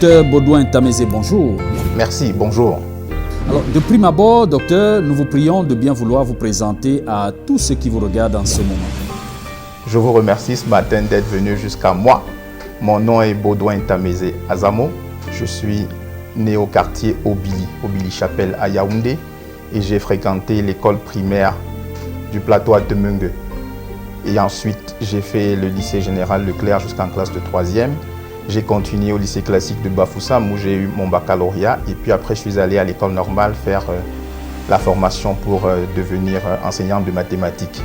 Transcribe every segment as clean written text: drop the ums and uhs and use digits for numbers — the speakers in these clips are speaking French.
Docteur Baudouin Tamézé, bonjour. Merci, bonjour. Alors, de prime abord, docteur, nous vous prions de bien vouloir vous présenter à tous ceux qui vous regardent en ce moment. Je vous remercie ce matin d'être venu jusqu'à moi. Mon nom est Baudouin Tamézé Azamo. Je suis né au quartier Obili Chapelle à Yaoundé et j'ai fréquenté l'école primaire du plateau à Temungue. Et ensuite, j'ai fait le lycée général Leclerc jusqu'en classe de 3e. J'ai continué au lycée classique de Bafoussam où j'ai eu mon baccalauréat. Et puis après, je suis allé à l'école normale faire la formation pour devenir enseignant de mathématiques.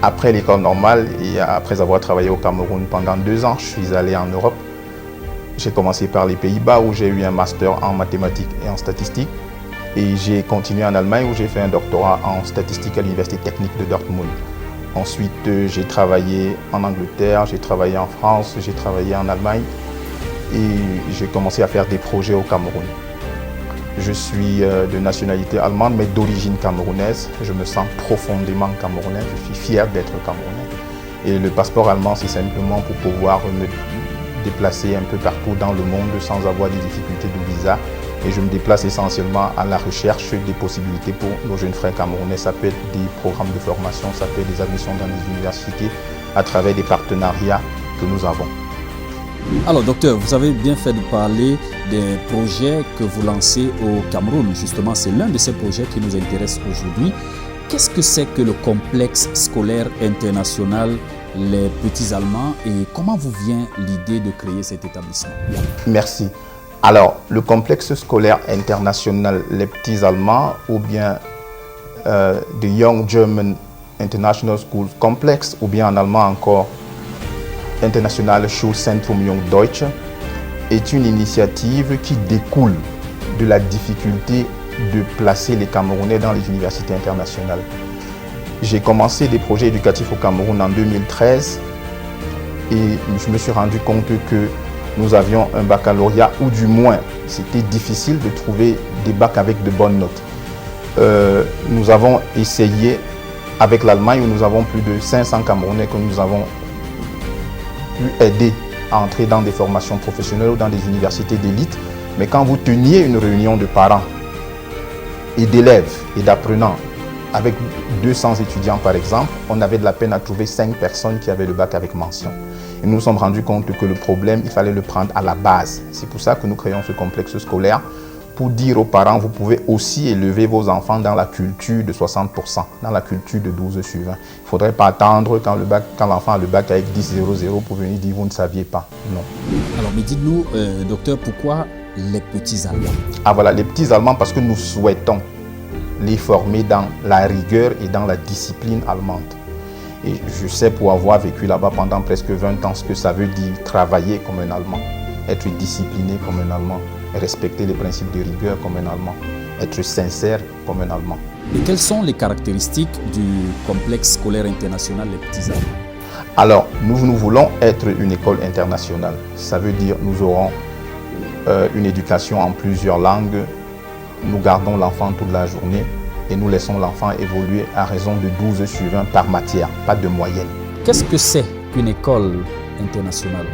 Après l'école normale et après avoir travaillé au Cameroun pendant 2 ans, je suis allé en Europe. J'ai commencé par les Pays-Bas où j'ai eu un master en mathématiques et en statistiques. Et j'ai continué en Allemagne où j'ai fait un doctorat en statistique à l'Université technique de Dortmund. Ensuite, j'ai travaillé en Angleterre, j'ai travaillé en France, j'ai travaillé en Allemagne et j'ai commencé à faire des projets au Cameroun. Je suis de nationalité allemande mais d'origine camerounaise. Je me sens profondément camerounais, je suis fier d'être camerounais. Et le passeport allemand, c'est simplement pour pouvoir me déplacer un peu partout dans le monde sans avoir des difficultés de visa. Et je me déplace essentiellement à la recherche des possibilités pour nos jeunes frères camerounais. Ça peut être des programmes de formation, ça peut être des admissions dans les universités à travers des partenariats que nous avons. Alors docteur, vous avez bien fait de parler des projets que vous lancez au Cameroun. Justement, c'est l'un de ces projets qui nous intéresse aujourd'hui. Qu'est-ce que c'est que le complexe scolaire international Les Petits Allemands et comment vous vient l'idée de créer cet établissement? Merci. Alors, le complexe scolaire international Les Petits Allemands ou bien The Young German International Schools Complex ou bien en allemand encore Internationale Schulzentrum Jung Deutsche est une initiative qui découle de la difficulté de placer les Camerounais dans les universités internationales. J'ai commencé des projets éducatifs au Cameroun en 2013 et je me suis rendu compte que nous avions un baccalauréat ou du moins c'était difficile de trouver des bacs avec de bonnes notes. Nous avons essayé avec l'Allemagne où nous avons plus de 500 Camerounais que nous avons pu aider à entrer dans des formations professionnelles ou dans des universités d'élite. Mais quand vous teniez une réunion de parents et d'élèves et d'apprenants avec 200 étudiants par exemple, on avait de la peine à trouver 5 personnes qui avaient le bac avec mention. Et nous nous sommes rendus compte que le problème, il fallait le prendre à la base. C'est pour ça que nous créons ce complexe scolaire pour dire aux parents, vous pouvez aussi élever vos enfants dans la culture de 60%, dans la culture de 12 sur 20. Il ne faudrait pas attendre quand l'enfant a le bac avec 10,00 pour venir dire vous ne saviez pas. Non. Alors, mais dites-nous, docteur, pourquoi les petits Allemands? Ah voilà, les petits Allemands parce que nous souhaitons les former dans la rigueur et dans la discipline allemande. Et je sais pour avoir vécu là-bas pendant presque 20 ans ce que ça veut dire travailler comme un Allemand, être discipliné comme un Allemand, respecter les principes de rigueur comme un Allemand, être sincère comme un Allemand. Et quelles sont les caractéristiques du complexe scolaire international Les Petits Allemands? Alors, nous voulons être une école internationale. Ça veut dire nous aurons une éducation en plusieurs langues. Nous gardons l'enfant toute la journée et nous laissons l'enfant évoluer à raison de 12 sur 20 par matière, pas de moyenne. Qu'est-ce que c'est qu'une école internationale?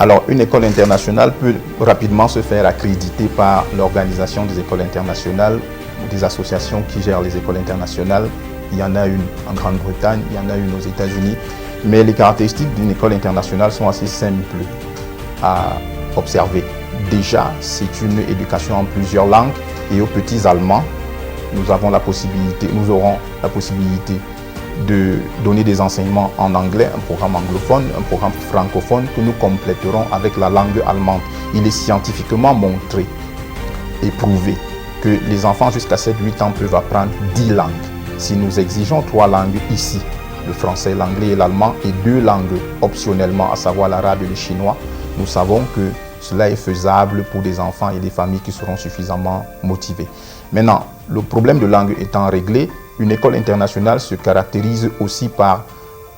Alors, une école internationale peut rapidement se faire accréditer par l'organisation des écoles internationales, des associations qui gèrent les écoles internationales. Il y en a une en Grande-Bretagne, il y en a une aux États-Unis. Mais les caractéristiques d'une école internationale sont assez simples à observer. Déjà, c'est une éducation en plusieurs langues et aux petits Allemands, nous aurons la possibilité de donner des enseignements en anglais, un programme anglophone, un programme francophone que nous compléterons avec la langue allemande. Il est scientifiquement montré et prouvé que les enfants jusqu'à 7-8 ans peuvent apprendre 10 langues. Si nous exigeons 3 langues ici, le français, l'anglais et l'allemand, et 2 langues optionnellement, à savoir l'arabe et le chinois, nous savons que cela est faisable pour des enfants et des familles qui seront suffisamment motivés. Maintenant, le problème de langue étant réglé, une école internationale se caractérise aussi par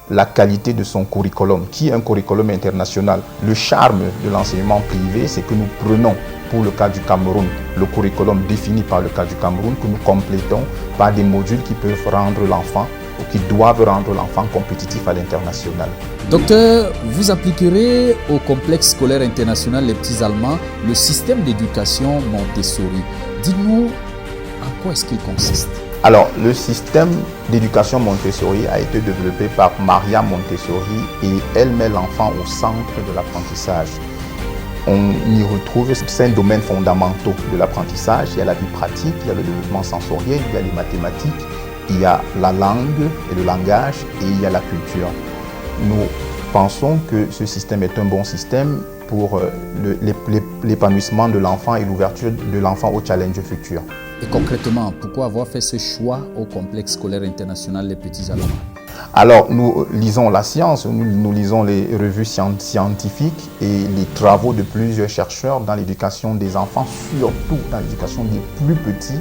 la qualité de son curriculum, qui est un curriculum international. Le charme de l'enseignement privé, c'est que nous prenons, pour le cas du Cameroun, le curriculum défini par le cas du Cameroun, que nous complétons par des modules qui peuvent rendre l'enfant qui doivent rendre l'enfant compétitif à l'international. Docteur, vous appliquerez au complexe scolaire international Les Petits Allemands le système d'éducation Montessori. Dites-nous en quoi est-ce qu'il consiste? Alors, le système d'éducation Montessori a été développé par Maria Montessori et elle met l'enfant au centre de l'apprentissage. On y retrouve 5 domaines fondamentaux de l'apprentissage. Il y a la vie pratique, il y a le développement sensoriel, il y a les mathématiques, il y a la langue et le langage et il y a la culture. Nous pensons que ce système est un bon système pour l'épanouissement de l'enfant et l'ouverture de l'enfant aux challenges futurs. Et concrètement, pourquoi avoir fait ce choix au complexe scolaire international Les Petits Allemands? Alors, nous lisons la science, nous lisons les revues scientifiques et les travaux de plusieurs chercheurs dans l'éducation des enfants, surtout dans l'éducation des plus petits,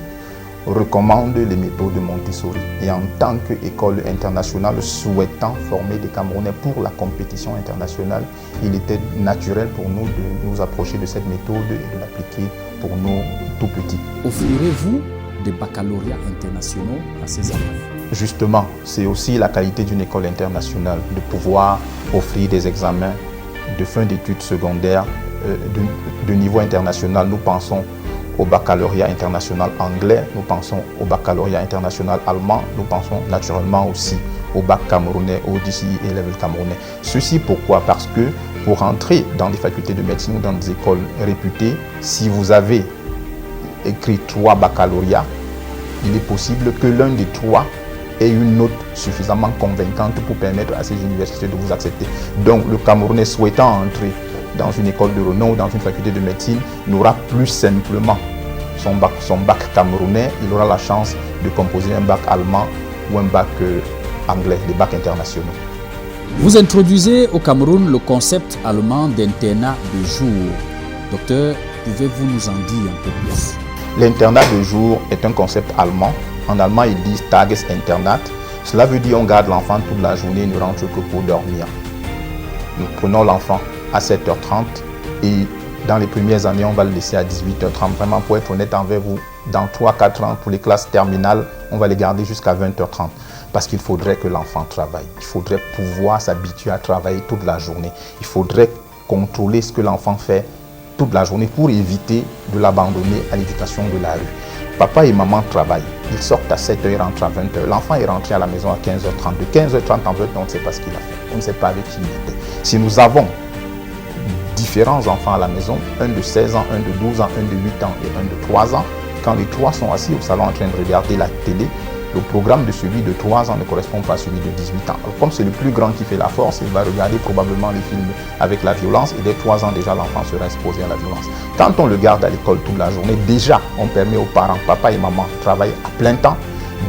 recommandent les méthodes de Montessori. Et en tant qu'école internationale souhaitant former des Camerounais pour la compétition internationale, il était naturel pour nous de nous approcher de cette méthode et de l'appliquer pour nos tout petits. Offrirez-vous des baccalauréats internationaux à ces élèves? Justement, c'est aussi la qualité d'une école internationale de pouvoir offrir des examens de fin d'études secondaires de niveau international. Nous pensons au baccalauréat international anglais, nous pensons au baccalauréat international allemand, nous pensons naturellement aussi au bac camerounais, au DCI et level camerounais. Ceci pourquoi? Parce que pour entrer dans des facultés de médecine ou dans des écoles réputées, si vous avez écrit 3 baccalauréats, il est possible que l'un des 3 ait une note suffisamment convaincante pour permettre à ces universités de vous accepter. Donc le Camerounais souhaitant entrer dans une école de renom ou dans une faculté de médecine n'aura plus simplement son bac camerounais, il aura la chance de composer un bac allemand ou un bac anglais, des bacs internationaux. Vous introduisez au Cameroun le concept allemand d'internat de jour. Docteur, pouvez-vous nous en dire un peu plus? L'internat de jour est un concept allemand. En allemand, ils disent Tagesinternat. Cela veut dire on garde l'enfant toute la journée, il ne rentre que pour dormir. Nous prenons l'enfant à 7h30 et dans les premières années, on va le laisser à 18h30. Vraiment, pour être honnête envers vous, dans 3-4 ans, pour les classes terminales, on va les garder jusqu'à 20h30. Parce qu'il faudrait que l'enfant travaille. Il faudrait pouvoir s'habituer à travailler toute la journée. Il faudrait contrôler ce que l'enfant fait toute la journée pour éviter de l'abandonner à l'éducation de la rue. Papa et maman travaillent. Ils sortent à 7h, ils rentrent à 20h. L'enfant est rentré à la maison à 15h30. De 15h30 en 20h, on ne sait pas ce qu'il a fait. On ne sait pas avec qui il était. Si nous avons différents enfants à la maison, un de 16 ans, un de 12 ans, un de 8 ans et un de 3 ans, quand les 3 sont assis au salon en train de regarder la télé, le programme de celui de 3 ans ne correspond pas à celui de 18 ans. Alors, comme c'est le plus grand qui fait la force, il va regarder probablement les films avec la violence et dès 3 ans déjà l'enfant sera exposé à la violence. Quand on le garde à l'école toute la journée, déjà on permet aux parents, papa et maman, de travailler à plein temps.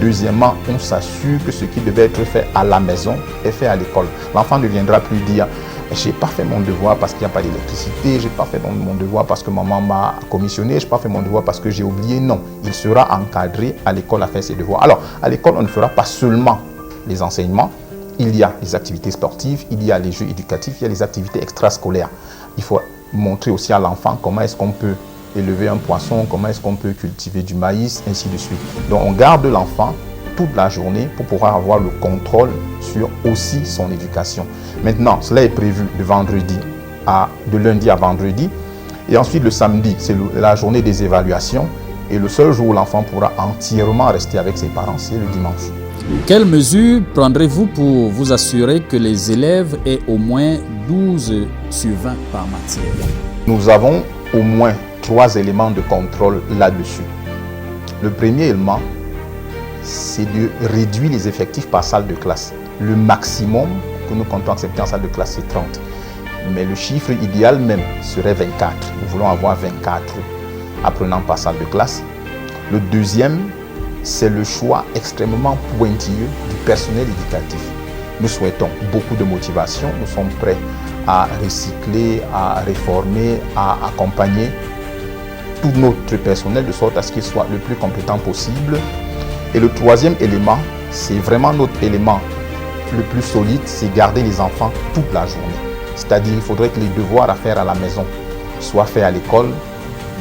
Deuxièmement, on s'assure que ce qui devait être fait à la maison est fait à l'école. L'enfant ne viendra plus dire « j'ai pas fait mon devoir parce qu'il n'y a pas d'électricité, j'ai pas fait mon devoir parce que maman m'a commissionné, j'ai pas fait mon devoir parce que j'ai oublié ». Non, il sera encadré à l'école à faire ses devoirs. Alors, à l'école, on ne fera pas seulement les enseignements, il y a les activités sportives, il y a les jeux éducatifs, il y a les activités extrascolaires. Il faut montrer aussi à l'enfant comment est-ce qu'on peut élever un poisson, comment est-ce qu'on peut cultiver du maïs, ainsi de suite. Donc, on garde l'enfant toute la journée pour pouvoir avoir le contrôle sur aussi son éducation. Maintenant, cela est prévu de lundi à vendredi. Et ensuite, le samedi, c'est la journée des évaluations. Et le seul jour où l'enfant pourra entièrement rester avec ses parents, c'est le dimanche. Quelles mesures prendrez-vous pour vous assurer que les élèves aient au moins 12 sur 20 par matière? Nous avons au moins 3 éléments de contrôle là-dessus. Le premier élément, c'est de réduire les effectifs par salle de classe. Le maximum que nous comptons accepter en salle de classe, c'est 30. Mais le chiffre idéal même serait 24. Nous voulons avoir 24 apprenants par salle de classe. Le deuxième, c'est le choix extrêmement pointilleux du personnel éducatif. Nous souhaitons beaucoup de motivation. Nous sommes prêts à recycler, à réformer, à accompagner tout notre personnel de sorte à ce qu'il soit le plus compétent possible. Et le troisième élément, c'est vraiment notre élément le plus solide, c'est garder les enfants toute la journée. C'est-à-dire qu'il faudrait que les devoirs à faire à la maison soient faits à l'école,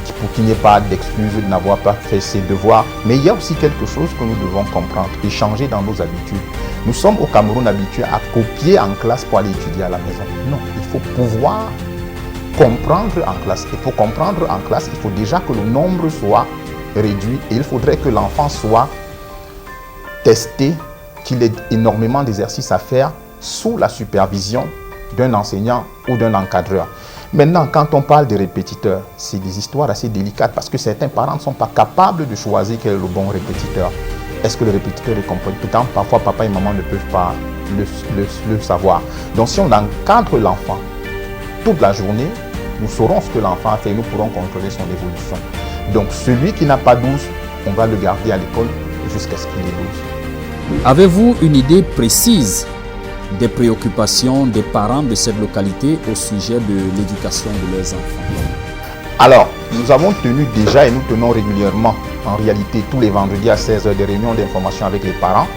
qu'ils pour qu'il n'y ait pas d'excuses de n'avoir pas fait ses devoirs. Mais il y a aussi quelque chose que nous devons comprendre et changer dans nos habitudes. Nous sommes au Cameroun habitués à copier en classe pour aller étudier à la maison. Non, il faut pouvoir comprendre en classe. Et pour comprendre en classe, il faut déjà que le nombre soit réduit et il faudrait que l'enfant soit testé, qu'il ait énormément d'exercices à faire sous la supervision d'un enseignant ou d'un encadreur. Maintenant, quand on parle des répétiteurs, c'est des histoires assez délicates parce que certains parents ne sont pas capables de choisir quel est le bon répétiteur. Est-ce que le répétiteur est compétent? Parfois, papa et maman ne peuvent pas le savoir. Donc, si on encadre l'enfant toute la journée, nous saurons ce que l'enfant a fait et nous pourrons contrôler son évolution. Donc, celui qui n'a pas 12, on va le garder à l'école jusqu'à ce qu'il ait 12. Avez-vous une idée précise des préoccupations des parents de cette localité au sujet de l'éducation de leurs enfants? Alors, nous avons tenu déjà et nous tenons régulièrement, en réalité tous les vendredis à 16h, des réunions d'information avec les parents.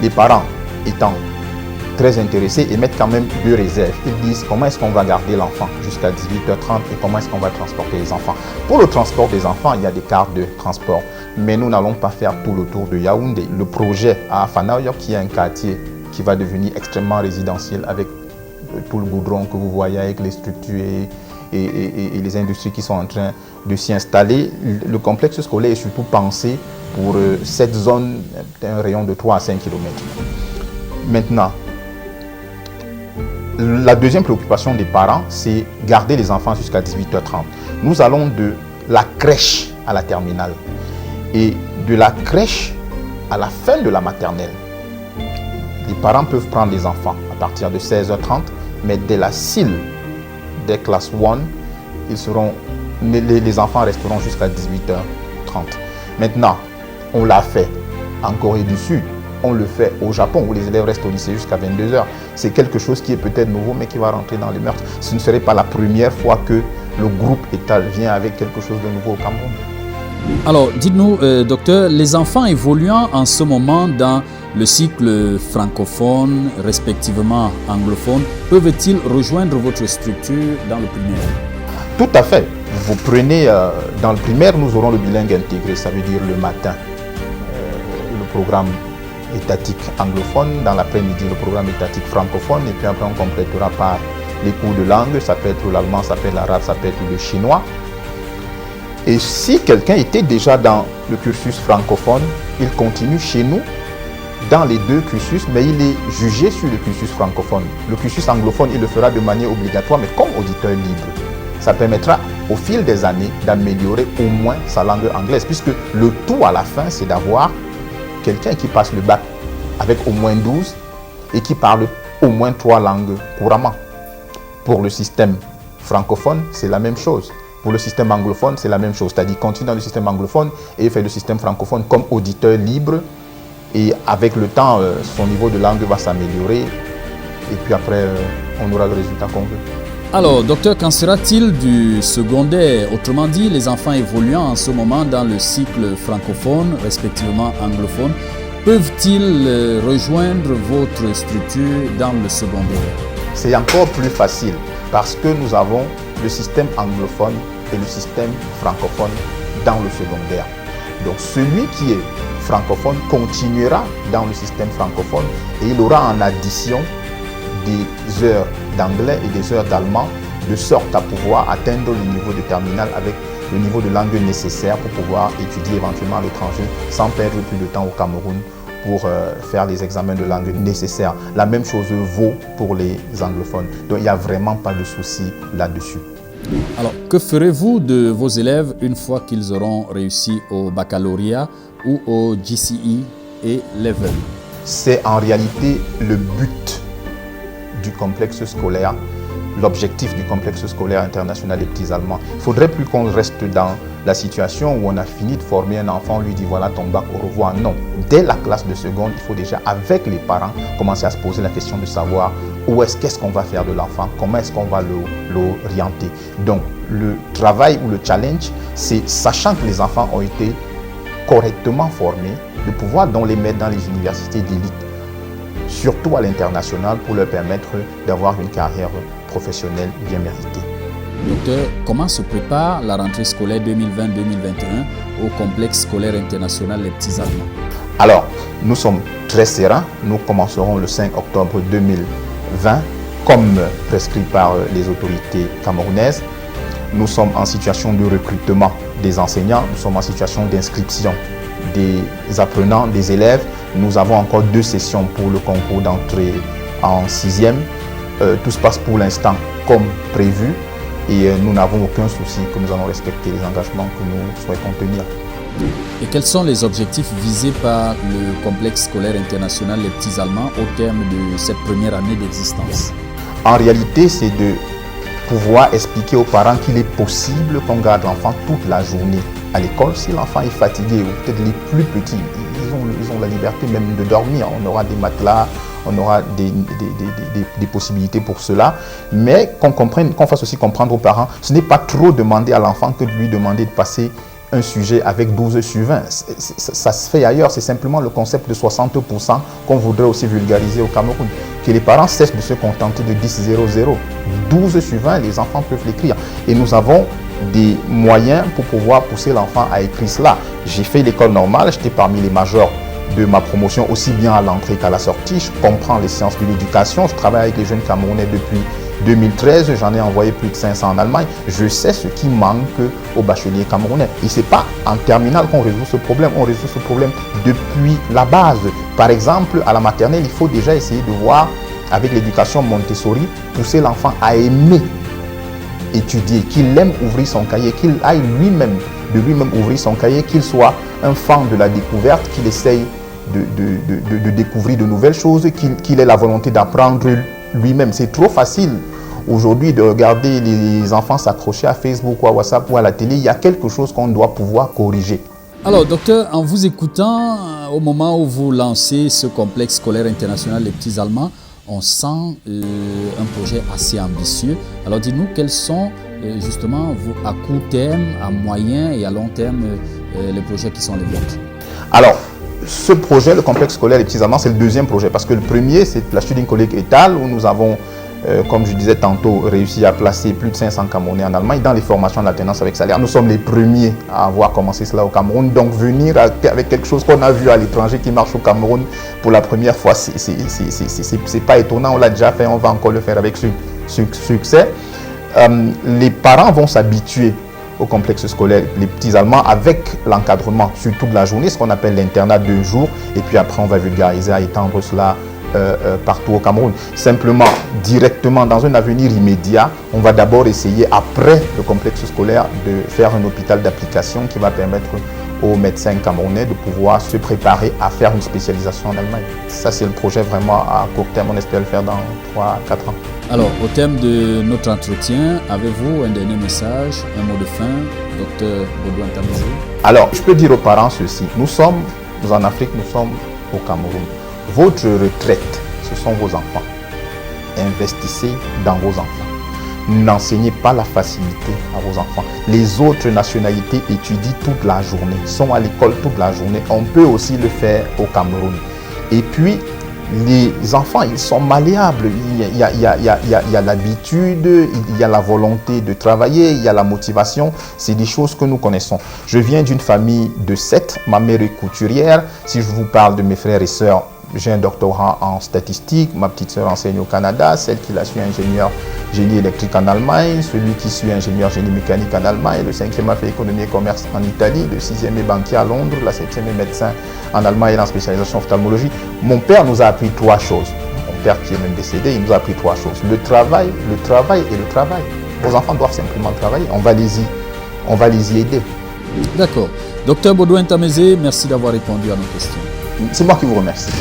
Les parents étant très intéressés et mettent quand même deux réserves. Ils disent comment est-ce qu'on va garder l'enfant jusqu'à 18h30 et comment est-ce qu'on va transporter les enfants. Pour le transport des enfants, il y a des cartes de transport, mais nous n'allons pas faire tout le tour de Yaoundé. Le projet à Afanayo, qui est un quartier qui va devenir extrêmement résidentiel avec tout le goudron que vous voyez, avec les structures et les industries qui sont en train de s'y installer. Le complexe scolaire est surtout pensé pour cette zone d'un rayon de 3 à 5 km. Maintenant, la deuxième préoccupation des parents, c'est garder les enfants jusqu'à 18h30. Nous allons de la crèche à la terminale et de la crèche à la fin de la maternelle. Les parents peuvent prendre les enfants à partir de 16h30, mais dès la CIL, dès classe 1, les enfants resteront jusqu'à 18h30. Maintenant, on l'a fait en Corée du Sud, on le fait au Japon où les élèves restent au lycée jusqu'à 22h. C'est quelque chose qui est peut-être nouveau, mais qui va rentrer dans les mœurs. Ce ne serait pas la première fois que le groupe État vient avec quelque chose de nouveau au Cameroun. Alors, dites-nous, docteur, les enfants évoluant en ce moment dans le cycle francophone, respectivement anglophone, peuvent-ils rejoindre votre structure dans le primaire? Tout à fait. Vous prenez, dans le primaire, nous aurons le bilingue intégré, ça veut dire le matin, le programme étatique anglophone, dans l'après-midi, le programme étatique francophone, et puis après on complétera par les cours de langue, ça peut être l'allemand, ça peut être l'arabe, ça peut être le chinois. Et si quelqu'un était déjà dans le cursus francophone, il continue chez nous dans les deux cursus, mais il est jugé sur le cursus francophone. Le cursus anglophone, il le fera de manière obligatoire, mais comme auditeur libre. Ça permettra au fil des années d'améliorer au moins sa langue anglaise, puisque le tout à la fin, c'est d'avoir quelqu'un qui passe le bac avec au moins 12 et qui parle au moins 3 langues couramment. Pour le système francophone, c'est la même chose. Pour le système anglophone, c'est la même chose. C'est-à-dire continue dans le système anglophone et fait le système francophone comme auditeur libre. Et avec le temps, son niveau de langue va s'améliorer. Et puis après, on aura le résultat qu'on veut. Alors, docteur, qu'en sera-t-il du secondaire? Autrement dit, les enfants évoluant en ce moment dans le cycle francophone, respectivement anglophone, peuvent-ils rejoindre votre structure dans le secondaire? C'est encore plus facile parce que nous avons le système anglophone et le système francophone dans le secondaire. Donc celui qui est francophone continuera dans le système francophone et il aura en addition des heures d'anglais et des heures d'allemand de sorte à pouvoir atteindre le niveau de terminale avec le niveau de langue nécessaire pour pouvoir étudier éventuellement à l'étranger sans perdre plus de temps au Cameroun pour faire les examens de langue nécessaires. La même chose vaut pour les anglophones. Donc il n'y a vraiment pas de souci là-dessus. Alors, que ferez-vous de vos élèves une fois qu'ils auront réussi au baccalauréat ou au GCE et Level? C'est en réalité le but du complexe scolaire, l'objectif du complexe scolaire international des petits Allemands. Il ne faudrait plus qu'on reste dans la situation où on a fini de former un enfant, on lui dit voilà ton bac, au revoir. Non, dès la classe de seconde, il faut déjà avec les parents commencer à se poser la question de savoir qu'est-ce qu'on va faire de l'enfant, comment est-ce qu'on va l'orienter. Donc le travail ou le challenge, c'est sachant que les enfants ont été correctement formés, de pouvoir donc les mettre dans les universités d'élite, surtout à l'international, pour leur permettre d'avoir une carrière professionnelle bien méritée. Docteur, comment se prépare la rentrée scolaire 2020-2021 au complexe scolaire international Les Petits Allemands? Alors, nous sommes très sereins. Nous commencerons le 5 octobre 2020, comme prescrit par les autorités camerounaises. Nous sommes en situation de recrutement des enseignants, nous sommes en situation d'inscription des apprenants, des élèves. Nous avons encore 2 sessions pour le concours d'entrée en 6e. Tout se passe pour l'instant comme prévu et nous n'avons aucun souci que nous allons respecter les engagements que nous souhaitons tenir. Et quels sont les objectifs visés par le complexe scolaire international Les Petits Allemands au terme de cette première année d'existence? En réalité, c'est de pouvoir expliquer aux parents qu'il est possible qu'on garde l'enfant toute la journée à l'école. Si l'enfant est fatigué, ou peut-être les plus petits, ils ont la liberté même de dormir. On aura des matelas, on aura des possibilités pour cela. Mais qu'on fasse aussi comprendre aux parents, ce n'est pas trop demander à l'enfant que de lui demander de passer un sujet avec 12 sur 20. Ça se fait ailleurs, c'est simplement le concept de 60% qu'on voudrait aussi vulgariser au Cameroun. Que les parents cessent de se contenter de 10-0-0. 12 sur 20, les enfants peuvent l'écrire. Et nous avons des moyens pour pouvoir pousser l'enfant à écrire cela. J'ai fait l'école normale, j'étais parmi les majors de ma promotion, aussi bien à l'entrée qu'à la sortie. Je comprends les sciences de l'éducation, je travaille avec les jeunes Camerounais depuis 2013, j'en ai envoyé plus de 500 en Allemagne. Je sais ce qui manque aux bacheliers camerounais. Et ce n'est pas en terminale qu'on résout ce problème, on résout ce problème depuis la base. Par exemple, à la maternelle, il faut déjà essayer de voir, avec l'éducation Montessori, pousser l'enfant à aimer étudier, qu'il aime ouvrir son cahier, qu'il aille lui-même ouvrir son cahier, qu'il soit un fan de la découverte, qu'il essaye de découvrir de nouvelles choses, qu'il ait la volonté d'apprendre lui-même. C'est trop facile aujourd'hui de regarder les enfants s'accrocher à Facebook ou à WhatsApp ou à la télé. Il y a quelque chose qu'on doit pouvoir corriger. Alors, docteur, en vous écoutant, au moment où vous lancez ce complexe scolaire international Les Petits Allemands, on sent un projet assez ambitieux. Alors, dites-nous quels sont justement à court terme, à moyen et à long terme les projets qui sont les vôtres? Alors, ce projet, le complexe scolaire Les Petits Allemands, c'est le deuxième projet parce que le premier, c'est la Studienkolleg Etal où nous avons, comme je disais tantôt, réussi à placer plus de 500 Camerounais en Allemagne dans les formations d'alternance avec salaire. Nous sommes les premiers à avoir commencé cela au Cameroun. Donc, venir avec quelque chose qu'on a vu à l'étranger qui marche au Cameroun pour la première fois, c'est pas étonnant. On l'a déjà fait, on va encore le faire avec succès. Les parents vont s'habituer au complexe scolaire Les Petits Allemands avec l'encadrement sur toute la journée, ce qu'on appelle l'internat de jour. Et puis après, on va vulgariser à étendre cela partout au Cameroun. Simplement, directement, dans un avenir immédiat, on va d'abord essayer, après le complexe scolaire, de faire un hôpital d'application qui va permettre aux médecins camerounais de pouvoir se préparer à faire une spécialisation en Allemagne. Ça, c'est le projet vraiment à court terme. On espère le faire dans 3-4 ans. Alors, au terme de notre entretien, avez-vous un dernier message, un mot de fin, docteur Baudouin Ntameze? Alors, je peux dire aux parents ceci. Nous sommes en Afrique, nous sommes au Cameroun. Votre retraite, ce sont vos enfants. Investissez dans vos enfants. N'enseignez pas la facilité à vos enfants. Les autres nationalités étudient toute la journée, sont à l'école toute la journée. On peut aussi le faire au Cameroun. Et puis, les enfants, ils sont malléables. Il y a l'habitude, il y a la volonté de travailler, il y a la motivation. C'est des choses que nous connaissons. Je viens d'une famille de 7. Ma mère est couturière. Si je vous parle de mes frères et sœurs, j'ai un doctorat en statistique. Ma petite sœur enseigne au Canada. Celle qui la suit, ingénieur génie électrique en Allemagne. Celui qui suit ingénieur génie mécanique en Allemagne. Le 5e a fait économie et commerce en Italie. Le 6e est banquier à Londres. La 7e est médecin en Allemagne et en spécialisation ophtalmologie. Mon père nous a appris 3 choses. Mon père qui est même décédé, il nous a appris 3 choses. Le travail et le travail. Vos enfants doivent simplement travailler. On va les y aider. D'accord. Docteur Baudouin Ntameze, merci d'avoir répondu à nos questions. C'est moi qui vous remercie.